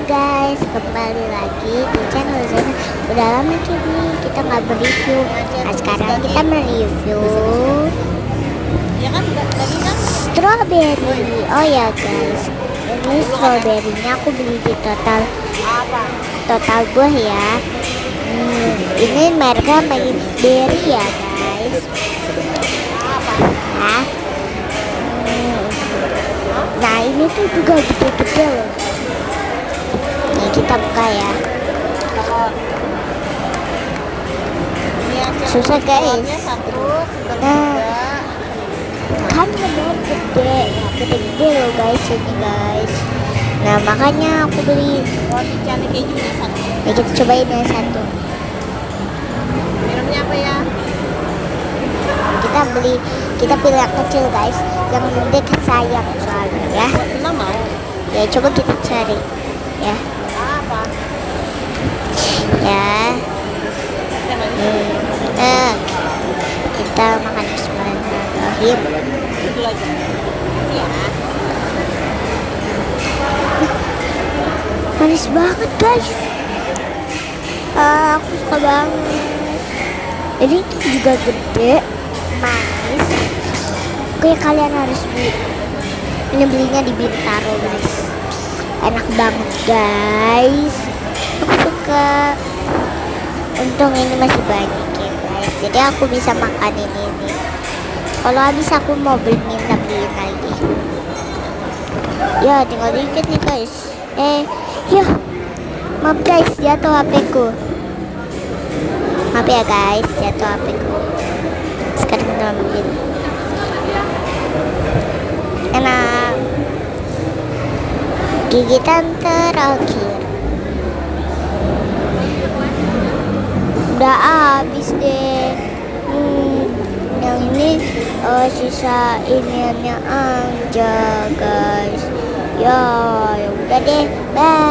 guys, kembali lagi di channel Zena. Udah lama kini kita nggak mereview. Nah sekarang kita mereview strawberry. Oh ya guys, ini strawberrynya aku beli di total buah ya. Ini mereka berry ya guys. Nah, nah ini tuh juga gede-gede loh. Nih kita buka ya. Susah guys. Nah, kan bener gede loh guys ini guys. Nah makanya aku beli. Nih kita cobain yang satu. Minumnya apa ya? Kita pilih yang kecil guys, yang gede sayang soalnya ya. Enggak mau. Ya coba kita cari ya. Apa? Ya. Kita makan bismillahirrahmanirrahim. Itu lagi. Ya. Manis banget guys. Aku suka banget. Ini juga gede, manis. Kayak kalian harus beli. Ini belinya di Bintaro guys. Enak banget guys. Aku suka. Untung ini masih banyak ya guys. Jadi aku bisa makan ini nih. Kalau habis aku mau beliin lagi. Ya tinggal dikit nih guys. Ya. Maaf guys, jatuh HP-ku. Maaf ya guys, jatuh HP-ku. Sekarang kita ambil. Enak. Gigitan terakhir. Udah habis deh. Yang ini sisa iniannya aja guys. Ya udah deh. Bye.